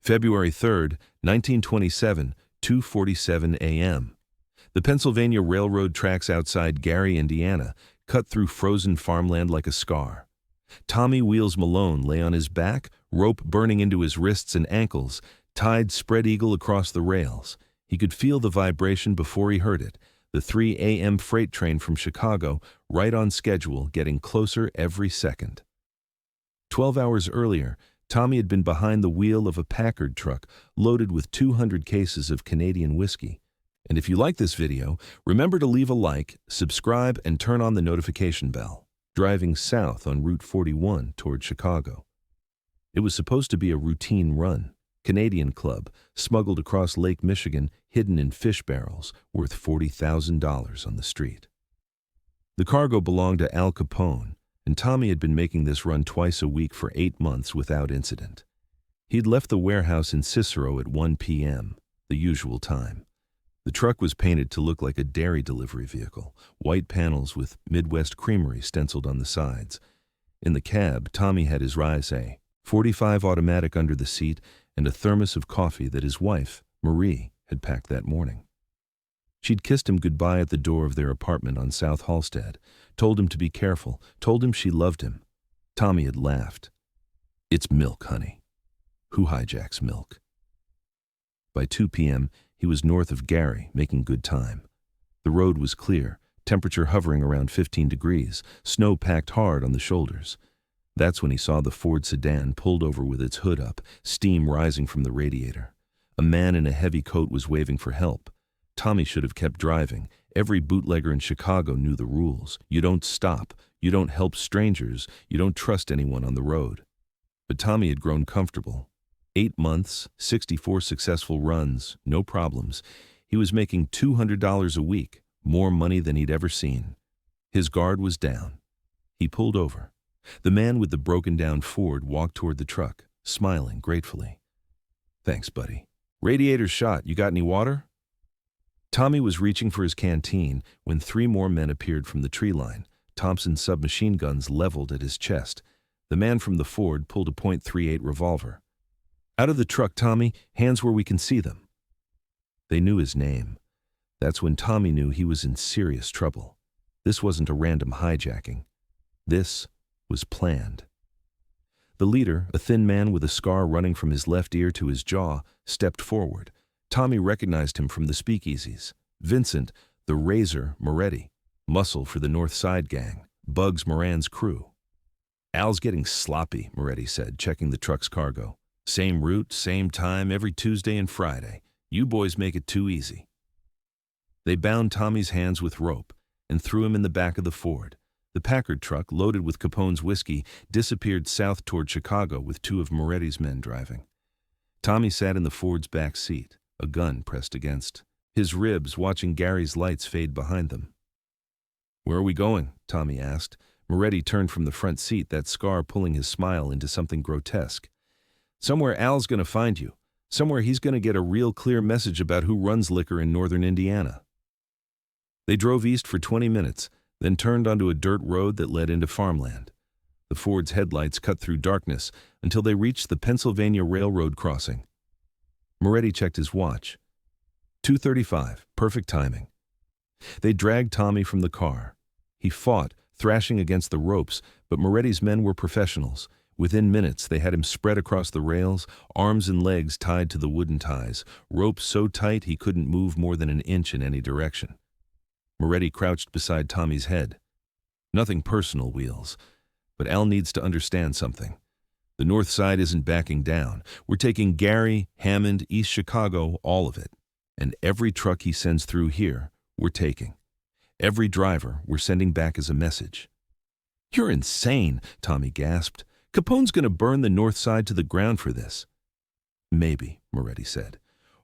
February 3, 1927, 2:47 a.m. The Pennsylvania Railroad tracks outside Gary, Indiana, cut through frozen farmland like a scar. Tommy Wheels Malone lay on his back, rope burning into his wrists and ankles, tied spread eagle across the rails. He could feel the vibration before he heard it. The 3 a.m. freight train from Chicago, right on schedule, getting closer every second. 12 hours earlier, Tommy had been behind the wheel of a Packard truck loaded with 200 cases of Canadian whiskey. And if you like this video, remember to leave a like, subscribe, and turn on the notification bell. Driving south on Route 41 toward Chicago. It was supposed to be a routine run. Canadian Club, smuggled across Lake Michigan, hidden in fish barrels, worth $40,000 on the street. The cargo belonged to Al Capone, and Tommy had been making this run twice a week for 8 months without incident. He'd left the warehouse in Cicero at 1 p.m., the usual time. The truck was painted to look like a dairy delivery vehicle, white panels with Midwest Creamery stenciled on the sides. In the cab, Tommy had his Rise .45 automatic under the seat and a thermos of coffee that his wife, Marie, had packed that morning. She'd kissed him goodbye at the door of their apartment on South Halsted, told him to be careful, told him she loved him. Tommy had laughed. "It's milk, honey. Who hijacks milk?" By 2 p.m., he was north of Gary, making good time. The road was clear, temperature hovering around 15 degrees, snow packed hard on the shoulders. That's when he saw the Ford sedan pulled over with its hood up, steam rising from the radiator. A man in a heavy coat was waving for help. Tommy should have kept driving. Every bootlegger in Chicago knew the rules. You don't stop. You don't help strangers. You don't trust anyone on the road. But Tommy had grown comfortable. 8 months, 64 successful runs, no problems. He was making $200 a week, more money than he'd ever seen. His guard was down. He pulled over. The man with the broken-down Ford walked toward the truck, smiling gratefully. "Thanks, buddy. Radiator's shot. You got any water?" Tommy was reaching for his canteen when 3 more men appeared from the tree line, Thompson submachine guns leveled at his chest. The man from the Ford pulled a .38 revolver. "Out of the truck, Tommy. Hands where we can see them." They knew his name. That's when Tommy knew he was in serious trouble. This wasn't a random hijacking. This was planned. The leader, a thin man with a scar running from his left ear to his jaw, stepped forward. Tommy recognized him from the speakeasies. Vincent, the Razor Moretti, muscle for the North Side gang, Bugs Moran's crew. "Al's getting sloppy," Moretti said, checking the truck's cargo. "Same route, same time, every Tuesday and Friday. You boys make it too easy." They bound Tommy's hands with rope and threw him in the back of the Ford. The Packard truck, loaded with Capone's whiskey, disappeared south toward Chicago with 2 of Moretti's men driving. Tommy sat in the Ford's back seat, a gun pressed against his ribs, watching Gary's lights fade behind them. "Where are we going?" Tommy asked. Moretti turned from the front seat, that scar pulling his smile into something grotesque. "Somewhere Al's going to find you. Somewhere he's going to get a real clear message about who runs liquor in northern Indiana." They drove east for 20 minutes, then turned onto a dirt road that led into farmland. The Ford's headlights cut through darkness until they reached the Pennsylvania Railroad crossing. Moretti checked his watch. 2:35, perfect timing. They dragged Tommy from the car. He fought, thrashing against the ropes, but Moretti's men were professionals. Within minutes, they had him spread across the rails, arms and legs tied to the wooden ties, ropes so tight he couldn't move more than an inch in any direction. Moretti crouched beside Tommy's head. "Nothing personal, Wheels, but Al needs to understand something. The North Side isn't backing down. We're taking Gary, Hammond, East Chicago, all of it. And every truck he sends through here, we're taking. Every driver, we're sending back as a message." "You're insane," Tommy gasped. "Capone's going to burn the North Side to the ground for this." "Maybe," Moretti said.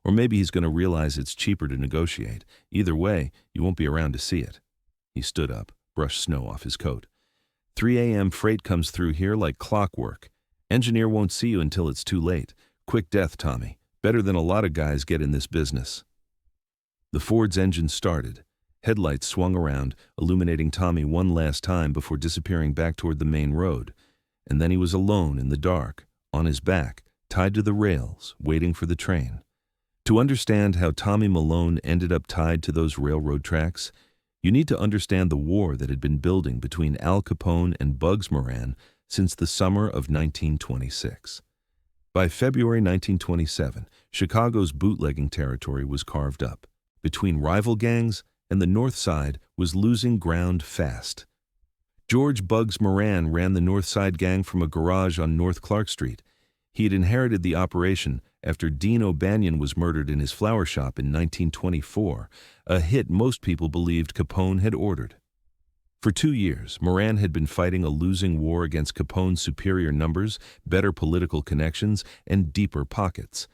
"Or maybe he's going to realize it's cheaper to negotiate. Either way, you won't be around to see it." He stood up, brushed snow off his coat. 3 a.m. freight comes through here like clockwork. Engineer won't see you until it's too late. Quick death, Tommy. Better than a lot of guys get in this business." The Ford's engine started. Headlights swung around, illuminating Tommy one last time before disappearing back toward the main road. And then he was alone in the dark, on his back, tied to the rails, waiting for the train. To understand how Tommy Malone ended up tied to those railroad tracks, you need to understand the war that had been building between Al Capone and Bugs Moran since the summer of 1926. By February 1927, Chicago's bootlegging territory was carved up. Between rival gangs, and the North Side was losing ground fast. George Bugs Moran ran the North Side gang from a garage on North Clark Street. He had inherited the operation after Dean O'Banion was murdered in his flower shop in 1924, a hit most people believed Capone had ordered. For 2 years, Moran had been fighting a losing war against Capone's superior numbers, better political connections, and deeper pockets.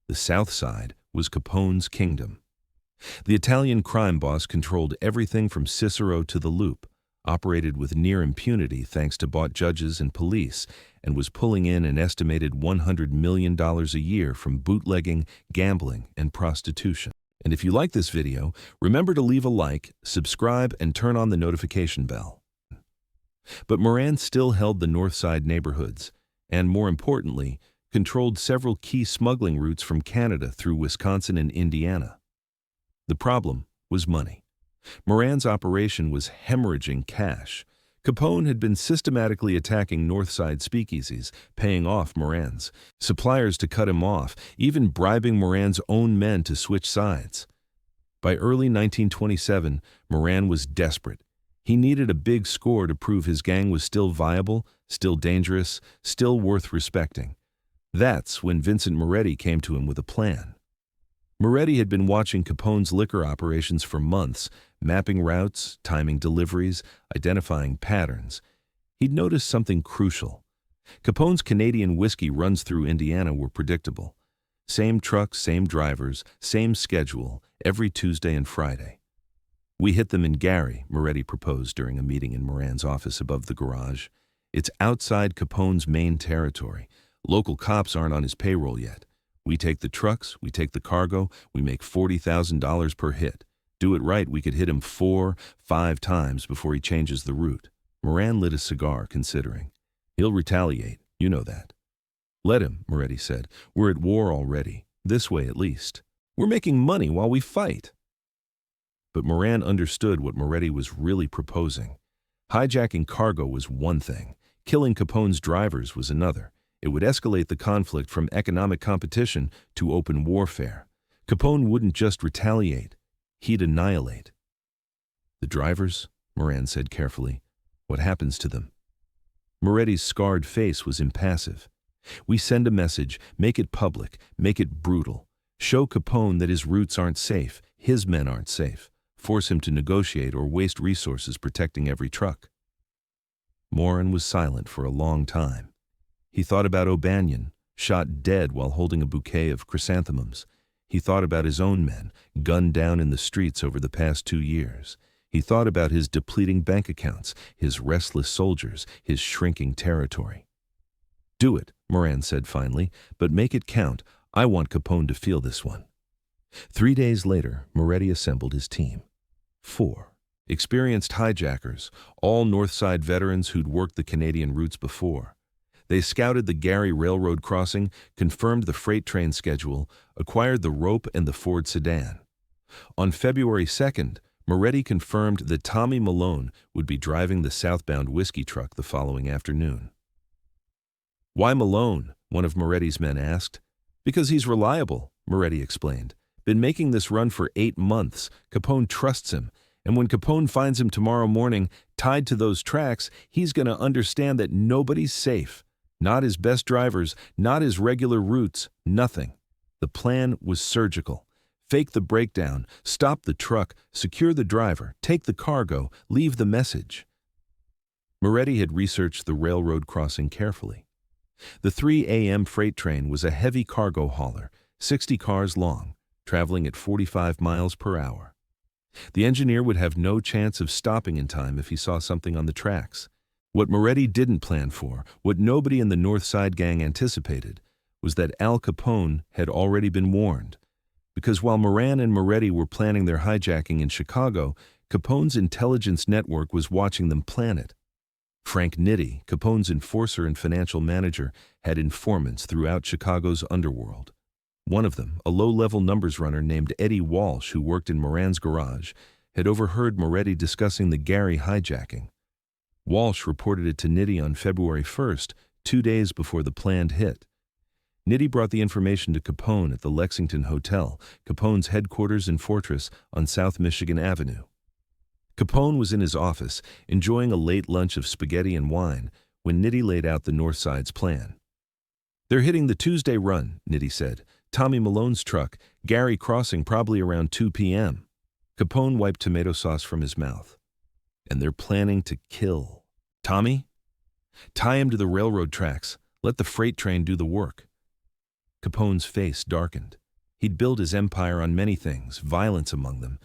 The South Side was Capone's kingdom. The Italian crime boss controlled everything from Cicero to the Loop, operated with near impunity thanks to bought judges and police, and was pulling in an estimated $100 million a year from bootlegging, gambling, and prostitution. And if you like this video, remember to leave a like, subscribe, and turn on the notification bell. But Moran still held the North Side neighborhoods, and more importantly, controlled several key smuggling routes from Canada through Wisconsin and Indiana. The problem was money. Moran's operation was hemorrhaging cash. Capone had been systematically attacking North Side speakeasies, paying off Moran's suppliers to cut him off, even bribing Moran's own men to switch sides. By early 1927, Moran was desperate. He needed a big score to prove his gang was still viable, still dangerous, still worth respecting. That's when Vincent Moretti came to him with a plan. Moretti had been watching Capone's liquor operations for months, mapping routes, timing deliveries, identifying patterns. He'd noticed something crucial. Capone's Canadian whiskey runs through Indiana were predictable. Same trucks, same drivers, same schedule, every Tuesday and Friday. "We hit them in Gary," Moretti proposed during a meeting in Moran's office above the garage. "It's outside Capone's main territory. Local cops aren't on his payroll yet. We take the trucks, we take the cargo, we make $40,000 per hit. Do it right, we could hit him 4-5 times before he changes the route." Moran lit a cigar, considering. "He'll retaliate, you know that." "Let him," Moretti said. "We're at war already, this way at least. We're making money while we fight." But Moran understood what Moretti was really proposing. Hijacking cargo was one thing. Killing Capone's drivers was another. It would escalate the conflict from economic competition to open warfare. Capone wouldn't just retaliate, he'd annihilate. "The drivers," Moran said carefully. "What happens to them?" Moretti's scarred face was impassive. "We send a message, make it public, make it brutal. Show Capone that his routes aren't safe, his men aren't safe. Force him to negotiate or waste resources protecting every truck." Moran was silent for a long time. He thought about O'Banion, shot dead while holding a bouquet of chrysanthemums. He thought about his own men, gunned down in the streets over the past 2 years. He thought about his depleting bank accounts, his restless soldiers, his shrinking territory. "Do it," Moran said finally, "but make it count. I want Capone to feel this one." 3 days later, Moretti assembled his team. 4 experienced hijackers, all North Side veterans who'd worked the Canadian routes before. They scouted the Gary Railroad crossing, confirmed the freight train schedule, acquired the rope and the Ford sedan. On February 2nd, Moretti confirmed that Tommy Malone would be driving the southbound whiskey truck the following afternoon. "Why Malone?" one of Moretti's men asked. "Because he's reliable," Moretti explained. "Been making this run for 8 months. Capone trusts him. And when Capone finds him tomorrow morning, tied to those tracks, he's going to understand that nobody's safe. Not his best drivers, not his regular routes, nothing." The plan was surgical. Fake the breakdown, stop the truck, secure the driver, take the cargo, leave the message. Moretti had researched the railroad crossing carefully. The 3 a.m. freight train was a heavy cargo hauler, 60 cars long, traveling at 45 miles per hour. The engineer would have no chance of stopping in time if he saw something on the tracks. What Moretti didn't plan for, what nobody in the North Side gang anticipated, was that Al Capone had already been warned. Because while Moran and Moretti were planning their hijacking in Chicago, Capone's intelligence network was watching them plan it. Frank Nitti, Capone's enforcer and financial manager, had informants throughout Chicago's underworld. One of them, a low-level numbers runner named Eddie Walsh who worked in Moran's garage, had overheard Moretti discussing the Gary hijacking. Walsh reported it to Nitti on February 1st, 2 days before the planned hit. Nitti brought the information to Capone at the Lexington Hotel, Capone's headquarters and fortress on South Michigan Avenue. Capone was in his office, enjoying a late lunch of spaghetti and wine, when Nitti laid out the North Side's plan. "They're hitting the Tuesday run," Nitti said. "Tommy Malone's truck, Gary crossing probably around 2 p.m. Capone wiped tomato sauce from his mouth. "And they're planning to kill Tommy? Tie him to the railroad tracks. Let the freight train do the work." Capone's face darkened. He'd built his empire on many things, violence among them,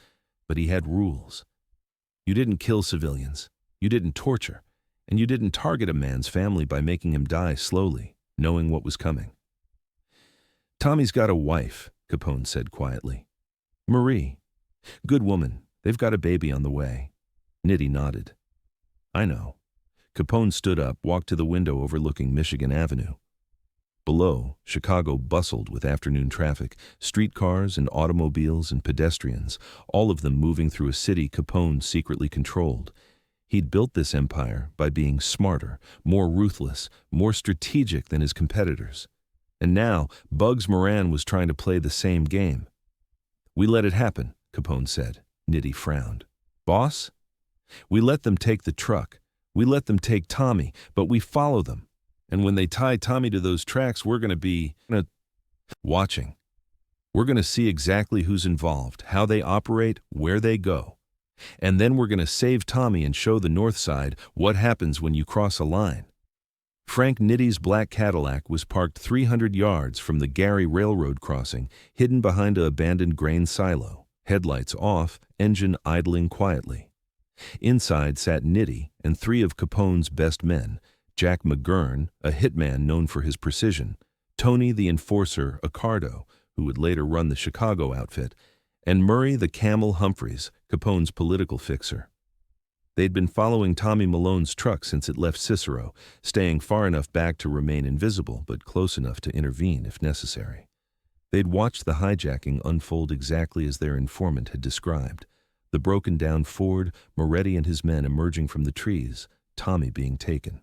but he had rules. You didn't kill civilians, you didn't torture, and you didn't target a man's family by making him die slowly, knowing what was coming. "Tommy's got a wife," Capone said quietly. "Marie. Good woman. They've got a baby on the way." Nitti nodded. "I know." Capone stood up, walked to the window overlooking Michigan Avenue. Below, Chicago bustled with afternoon traffic, streetcars and automobiles and pedestrians, all of them moving through a city Capone secretly controlled. He'd built this empire by being smarter, more ruthless, more strategic than his competitors. And now, Bugs Moran was trying to play the same game. "We let it happen," Capone said. Nitti frowned. "Boss? We let them take the truck. We let them take Tommy, but we follow them. And when they tie Tommy to those tracks, we're going to be watching. We're going to see exactly who's involved, how they operate, where they go. And then we're going to save Tommy and show the North Side what happens when you cross a line." Frank Nitti's black Cadillac was parked 300 yards from the Gary Railroad crossing, hidden behind an abandoned grain silo, headlights off, engine idling quietly. Inside sat Nitti and 3 of Capone's best men, Jack McGurn, a hitman known for his precision, Tony the enforcer Accardo, who would later run the Chicago outfit, and Murray the Camel Humphreys, Capone's political fixer. They'd been following Tommy Malone's truck since it left Cicero, staying far enough back to remain invisible but close enough to intervene if necessary. They'd watched the hijacking unfold exactly as their informant had described, the broken-down Ford, Moretti and his men emerging from the trees, Tommy being taken.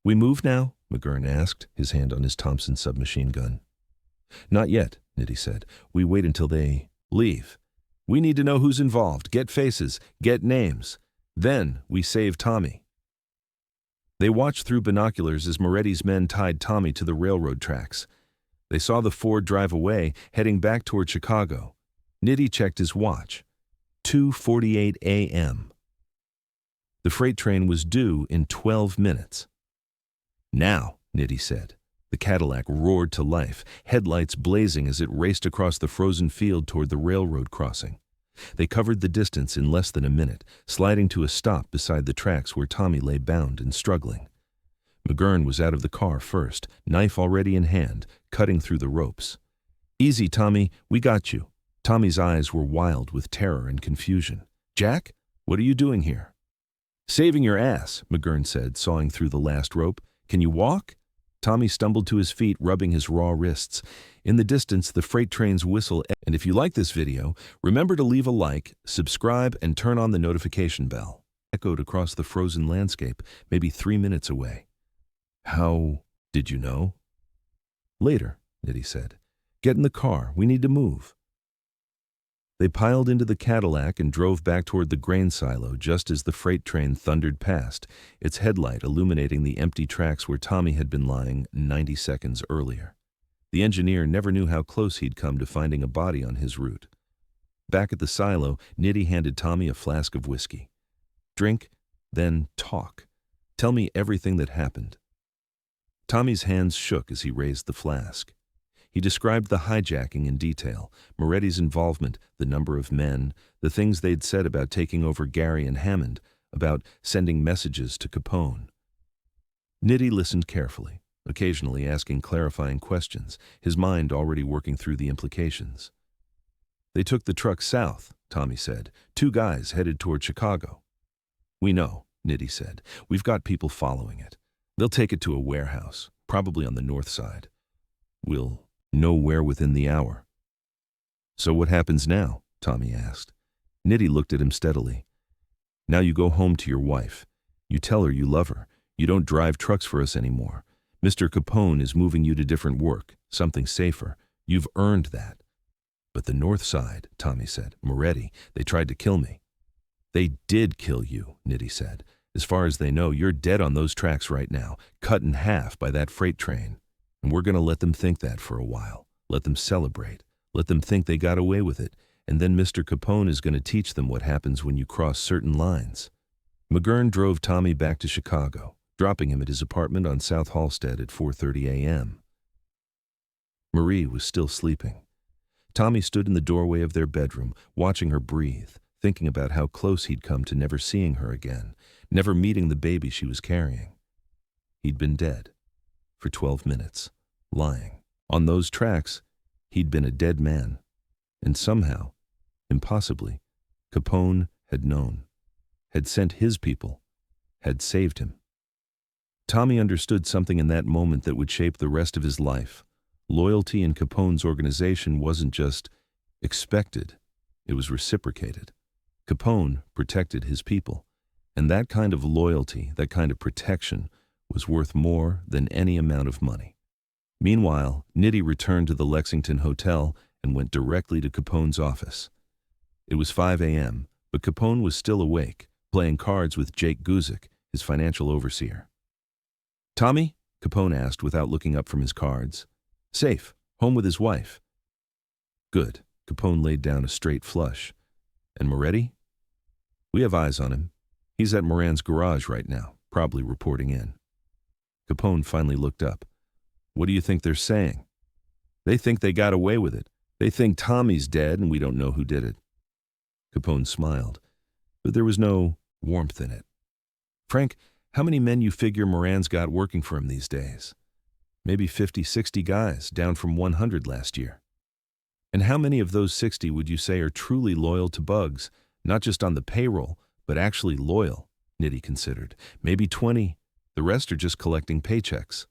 "We move now?" McGurn asked, his hand on his Thompson submachine gun. "Not yet," Nitti said. "We wait until they leave. We need to know who's involved, get faces, get names. Then we save Tommy." They watched through binoculars as Moretti's men tied Tommy to the railroad tracks. They saw the Ford drive away, heading back toward Chicago. Nitti checked his watch. 2:48 a.m. The freight train was due in 12 minutes. "Now," Nitti said. The Cadillac roared to life, headlights blazing as it raced across the frozen field toward the railroad crossing. They covered the distance in less than a minute, sliding to a stop beside the tracks where Tommy lay bound and struggling. McGurn was out of the car first, knife already in hand, cutting through the ropes. "Easy, Tommy, we got you." Tommy's eyes were wild with terror and confusion. "Jack, what are you doing here?" "Saving your ass," McGurn said, sawing through the last rope. "Can you walk?" Tommy stumbled to his feet, rubbing his raw wrists. In the distance, the freight train's whistle. And if you like this video, remember to leave a like, subscribe, and turn on the notification bell. Echoed across the frozen landscape, maybe 3 minutes away. "How did you know?" "Later," Nitti said. "Get in the car. We need to move." They piled into the Cadillac and drove back toward the grain silo just as the freight train thundered past, its headlight illuminating the empty tracks where Tommy had been lying 90 seconds earlier. The engineer never knew how close he'd come to finding a body on his route. Back at the silo, Nitti handed Tommy a flask of whiskey. "Drink, then talk. Tell me everything that happened." Tommy's hands shook as he raised the flask. He described the hijacking in detail, Moretti's involvement, the number of men, the things they'd said about taking over Gary and Hammond, about sending messages to Capone. Nitti listened carefully, occasionally asking clarifying questions, his mind already working through the implications. "They took the truck south," Tommy said. "2 guys headed toward Chicago." "We know," Nitti said. We've got people following it. They'll take it to a warehouse, probably on the north side. We'll know where within the hour. So what happens now? Tommy asked. Nitti looked at him steadily. Now you go home to your wife. You tell her you love her. You don't drive trucks for us anymore. Mr. Capone is moving you to different work, something safer. You've earned that. But the north side, Tommy said, Moretti, they tried to kill me. They did kill you, Nitti said. As far as they know, you're dead on those tracks right now, cut in half by that freight train. And we're going to let them think that for a while. Let them celebrate. Let them think they got away with it. And then Mr. Capone is going to teach them what happens when you cross certain lines. McGurn drove Tommy back to Chicago, dropping him at his apartment on South Halsted at 4:30 a.m. Marie was still sleeping. Tommy stood in the doorway of their bedroom, watching her breathe, thinking about how close he'd come to never seeing her again, never meeting the baby she was carrying. He'd been dead for 12 minutes, lying. On those tracks, he'd been a dead man. And somehow, impossibly, Capone had known, had sent his people, had saved him. Tommy understood something in that moment that would shape the rest of his life. Loyalty in Capone's organization wasn't just expected, it was reciprocated. Capone protected his people, and that kind of loyalty, that kind of protection, was worth more than any amount of money. Meanwhile, Nitti returned to the Lexington Hotel and went directly to Capone's office. It was 5 a.m., but Capone was still awake, playing cards with Jake Guzik, his financial overseer. Tommy? Capone asked without looking up from his cards. Safe, home with his wife. Good. Capone laid down a straight flush. And Moretti? We have eyes on him. He's at Moran's garage right now, probably reporting in. Capone finally looked up. What do you think they're saying? They think they got away with it. They think Tommy's dead and we don't know who did it. Capone smiled, but there was no warmth in it. Frank, how many men you figure Moran's got working for him these days? Maybe 50, 60 guys, down from 100 last year. And how many of those 60 would you say are truly loyal to Bugs, not just on the payroll, but actually loyal? Nitti considered. Maybe 20. The rest are just collecting paychecks.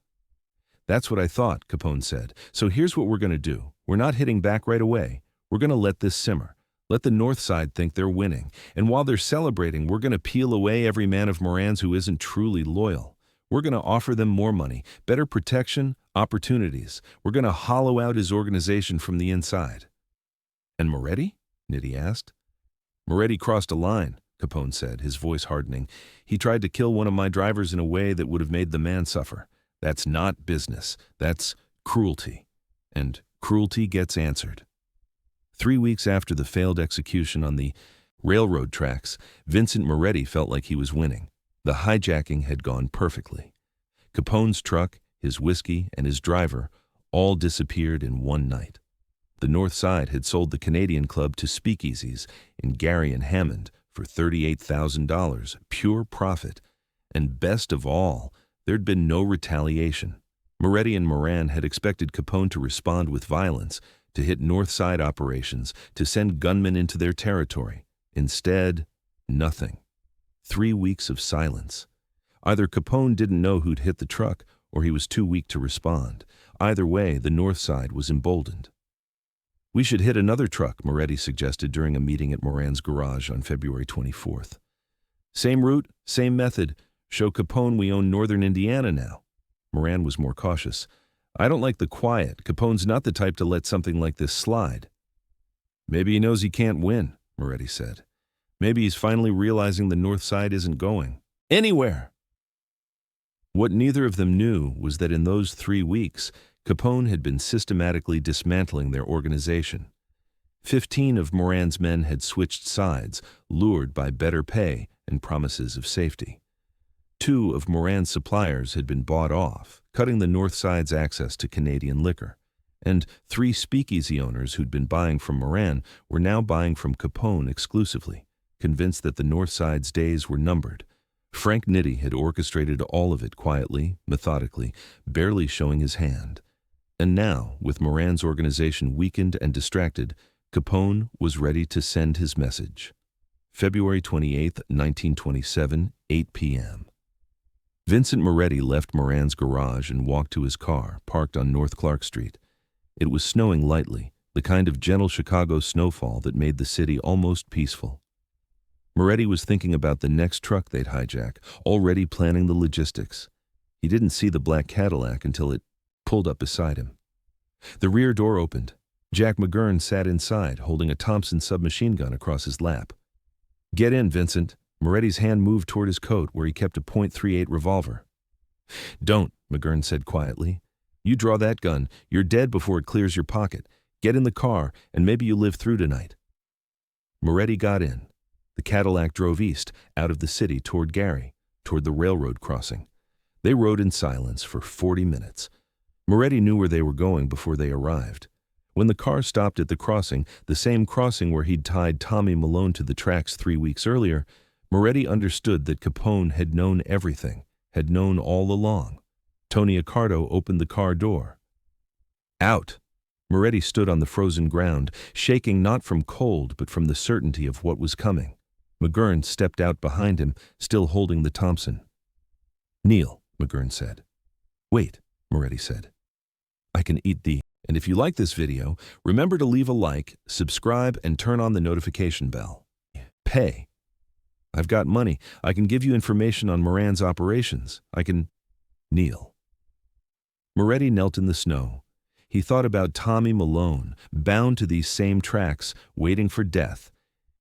That's what I thought, Capone said. So here's what we're going to do. We're not hitting back right away. We're going to let this simmer. Let the north side think they're winning. And while they're celebrating, we're going to peel away every man of Moran's who isn't truly loyal. We're going to offer them more money, better protection, opportunities. We're going to hollow out his organization from the inside. And Moretti? Nitti asked. Moretti crossed a line, Capone said, his voice hardening. He tried to kill one of my drivers in a way that would have made the man suffer. That's not business. That's cruelty. And cruelty gets answered. 3 weeks after the failed execution on the railroad tracks, Vincent Moretti felt like he was winning. The hijacking had gone perfectly. Capone's truck, his whiskey, and his driver all disappeared in one night. The North Side had sold the Canadian Club to speakeasies in Gary and Hammond for $38,000, pure profit. And best of all, there'd been no retaliation. Moretti and Moran had expected Capone to respond with violence, to hit North Side operations, to send gunmen into their territory. Instead, nothing. 3 weeks of silence. Either Capone didn't know who'd hit the truck, or he was too weak to respond. Either way, the North Side was emboldened. We should hit another truck, Moretti suggested during a meeting at Moran's garage on February 24th. Same route, same method. Show Capone we own northern Indiana now. Moran was more cautious. I don't like the quiet. Capone's not the type to let something like this slide. Maybe he knows he can't win, Moretti said. Maybe he's finally realizing the North Side isn't going anywhere. What neither of them knew was that in those 3 weeks, Capone had been systematically dismantling their organization. 15 of Moran's men had switched sides, lured by better pay and promises of safety. 2 of Moran's suppliers had been bought off, cutting the North Side's access to Canadian liquor. And 3 speakeasy owners who'd been buying from Moran were now buying from Capone exclusively, convinced that the North Side's days were numbered. Frank Nitti had orchestrated all of it quietly, methodically, barely showing his hand. And now, with Moran's organization weakened and distracted, Capone was ready to send his message. February 28, 1927, 8 p.m. Vincent Moretti left Moran's garage and walked to his car, parked on North Clark Street. It was snowing lightly, the kind of gentle Chicago snowfall that made the city almost peaceful. Moretti was thinking about the next truck they'd hijack, already planning the logistics. He didn't see the black Cadillac until it pulled up beside him. The rear door opened. Jack McGurn sat inside, holding a Thompson submachine gun across his lap. "Get in, Vincent." Moretti's hand moved toward his coat, where he kept a .38 revolver. "Don't," McGurn said quietly. "You draw that gun, you're dead before it clears your pocket. Get in the car, and maybe you live through tonight." Moretti got in. The Cadillac drove east, out of the city toward Gary, toward the railroad crossing. They rode in silence for 40 minutes. Moretti knew where they were going before they arrived. When the car stopped at the crossing, the same crossing where he'd tied Tommy Malone to the tracks 3 weeks earlier, Moretti understood that Capone had known everything, had known all along. Tony Accardo opened the car door. "Out!" Moretti stood on the frozen ground, shaking not from cold but from the certainty of what was coming. McGurn stepped out behind him, still holding the Thompson. "Kneel," McGurn said. "Wait," Moretti said. "I can eat thee." And if you like this video, remember to leave a like, subscribe, and turn on the notification bell. Pay. I've got money. I can give you information on Moran's operations. I can... Kneel. Moretti knelt in the snow. He thought about Tommy Malone, bound to these same tracks, waiting for death.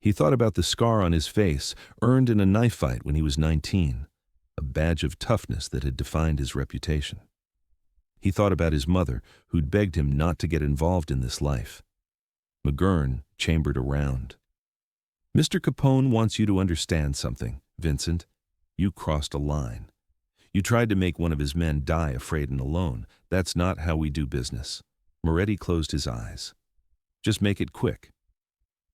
He thought about the scar on his face, earned in a knife fight when he was 19, a badge of toughness that had defined his reputation. He thought about his mother, who'd begged him not to get involved in this life. McGurn chambered around. "Mr. Capone wants you to understand something, Vincent. You crossed a line. You tried to make one of his men die afraid and alone. That's not how we do business." Moretti closed his eyes. "Just make it quick."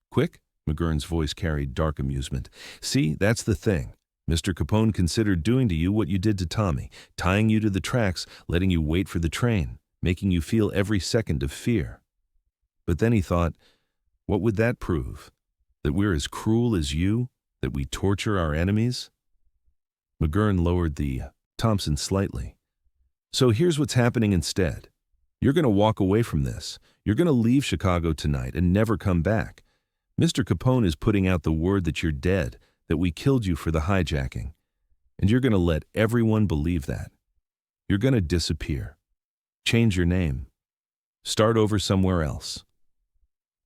"Quick?" McGurn's voice carried dark amusement. "See, that's the thing. Mr. Capone considered doing to you what you did to Tommy, tying you to the tracks, letting you wait for the train, making you feel every second of fear. But then he thought, what would that prove? That we're as cruel as you? That we torture our enemies?" McGurn lowered the Thompson slightly. "So here's what's happening instead. You're going to walk away from this. You're going to leave Chicago tonight and never come back. Mr. Capone is putting out the word that you're dead, that we killed you for the hijacking. And you're going to let everyone believe that. You're going to disappear. Change your name. Start over somewhere else."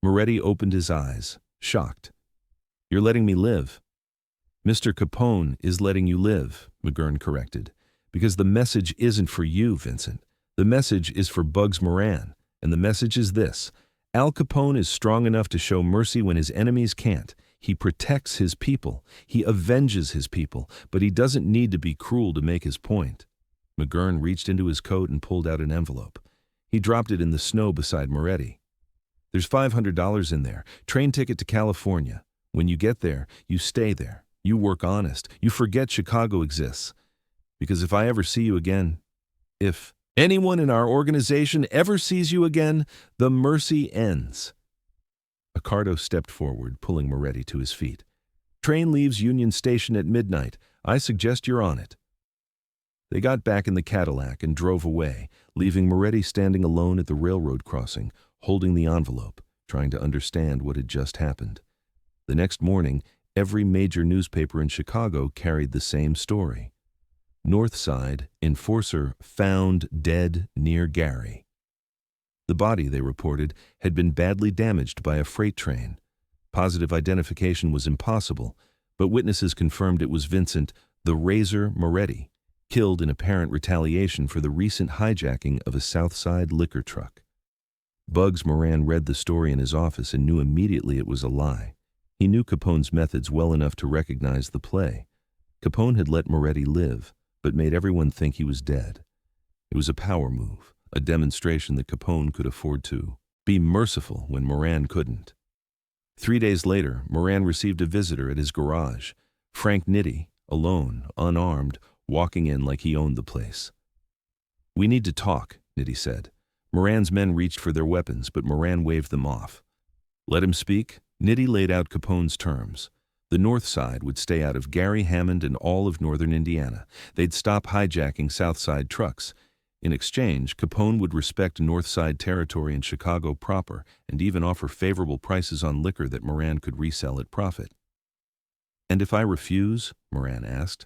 Moretti opened his eyes, shocked. "You're letting me live." "Mr. Capone is letting you live," McGurn corrected, "because the message isn't for you, Vincent. The message is for Bugs Moran, and the message is this. Al Capone is strong enough to show mercy when his enemies can't. He protects his people. He avenges his people, but he doesn't need to be cruel to make his point." McGurn reached into his coat and pulled out an envelope. He dropped it in the snow beside Moretti. "There's $500 in there. Train ticket to California. When you get there, you stay there. You work honest. You forget Chicago exists. Because if I ever see you again, if anyone in our organization ever sees you again, the mercy ends." Accardo stepped forward, pulling Moretti to his feet. "Train leaves Union Station at midnight. I suggest you're on it." They got back in the Cadillac and drove away, leaving Moretti standing alone at the railroad crossing, holding the envelope, trying to understand what had just happened. The next morning, every major newspaper in Chicago carried the same story. North Side, enforcer found dead near Gary. The body, they reported, had been badly damaged by a freight train. Positive identification was impossible, but witnesses confirmed it was Vincent, the Razor Moretti, killed in apparent retaliation for the recent hijacking of a South Side liquor truck. Bugs Moran read the story in his office and knew immediately it was a lie. He knew Capone's methods well enough to recognize the play. Capone had let Moretti live, but made everyone think he was dead. It was a power move, a demonstration that Capone could afford to be merciful when Moran couldn't. 3 days later, Moran received a visitor at his garage, Frank Nitti, alone, unarmed, walking in like he owned the place. "We need to talk," Nitti said. Moran's men reached for their weapons, but Moran waved them off. "Let him speak." Nitti laid out Capone's terms. The North Side would stay out of Gary, Hammond, and all of northern Indiana. They'd stop hijacking South Side trucks. In exchange, Capone would respect North Side territory in Chicago proper and even offer favorable prices on liquor that Moran could resell at profit. "And if I refuse?" Moran asked.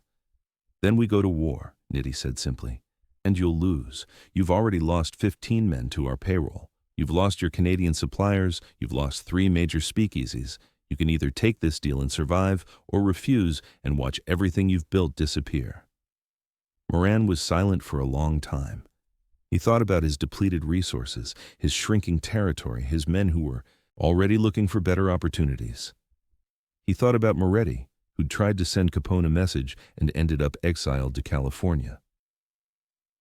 "Then we go to war," Nitti said simply. "And you'll lose. You've already lost 15 men to our payroll. You've lost your Canadian suppliers, you've lost 3 major speakeasies. You can either take this deal and survive, or refuse and watch everything you've built disappear." Moran was silent for a long time. He thought about his depleted resources, his shrinking territory, his men who were already looking for better opportunities. He thought about Moretti, who'd tried to send Capone a message and ended up exiled to California.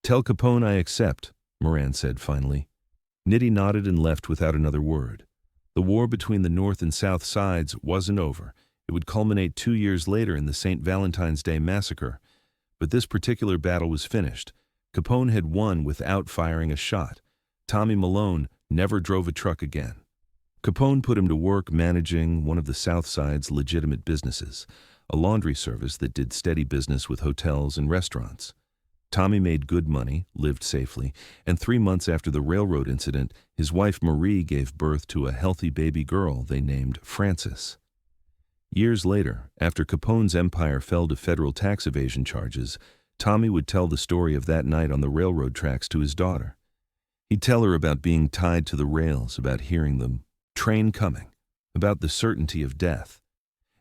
"Tell Capone I accept," Moran said finally. Nitti nodded and left without another word. The war between the North and South Sides wasn't over. It would culminate 2 years later in the St. Valentine's Day massacre. But this particular battle was finished. Capone had won without firing a shot. Tommy Malone never drove a truck again. Capone put him to work managing one of the South Side's legitimate businesses, a laundry service that did steady business with hotels and restaurants. Tommy made good money, lived safely, and 3 months after the railroad incident, his wife Marie gave birth to a healthy baby girl they named Frances. Years later, after Capone's empire fell to federal tax evasion charges, Tommy would tell the story of that night on the railroad tracks to his daughter. He'd tell her about being tied to the rails, about hearing the train coming, about the certainty of death.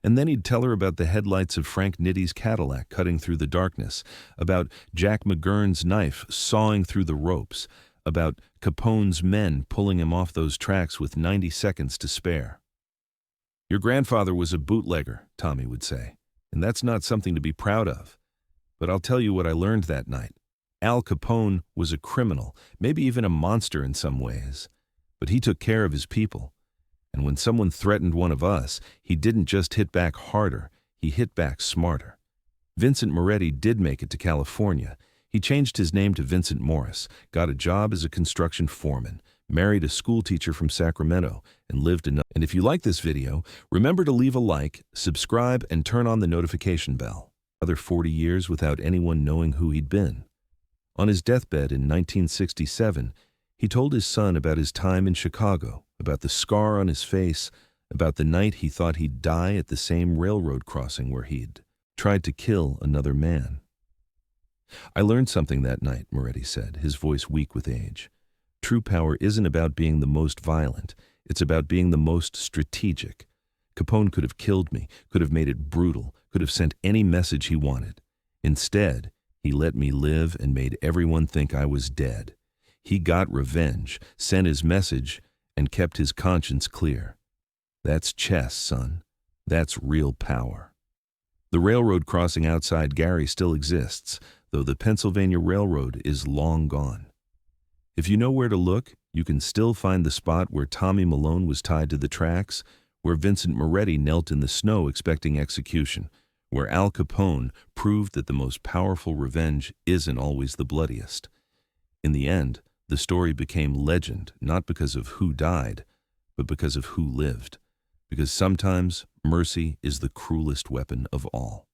And then he'd tell her about the headlights of Frank Nitti's Cadillac cutting through the darkness, about Jack McGurn's knife sawing through the ropes, about Capone's men pulling him off those tracks with 90 seconds to spare. "Your grandfather was a bootlegger," Tommy would say, "and that's not something to be proud of. But I'll tell you what I learned that night. Al Capone was a criminal, maybe even a monster in some ways. But he took care of his people. And when someone threatened one of us, he didn't just hit back harder, he hit back smarter." Vincent Moretti did make it to California. He changed his name to Vincent Morris, got a job as a construction foreman, married a schoolteacher from Sacramento, and lived in. And if you like this video, remember to leave a like, subscribe, and turn on the notification bell. Another 40 years without anyone knowing who he'd been. On his deathbed in 1967, he told his son about his time in Chicago, about the scar on his face, about the night he thought he'd die at the same railroad crossing where he'd tried to kill another man. "I learned something that night," Moretti said, his voice weak with age. "True power isn't about being the most violent. It's about being the most strategic. Capone could have killed me, could have made it brutal, could have sent any message he wanted. Instead, he let me live and made everyone think I was dead. He got revenge, sent his message, and kept his conscience clear. That's chess, son. That's real power." The railroad crossing outside Gary still exists, though the Pennsylvania Railroad is long gone. If you know where to look, you can still find the spot where Tommy Malone was tied to the tracks, where Vincent Moretti knelt in the snow expecting execution, where Al Capone proved that the most powerful revenge isn't always the bloodiest. In the end, the story became legend, not because of who died, but because of who lived. Because sometimes mercy is the cruelest weapon of all.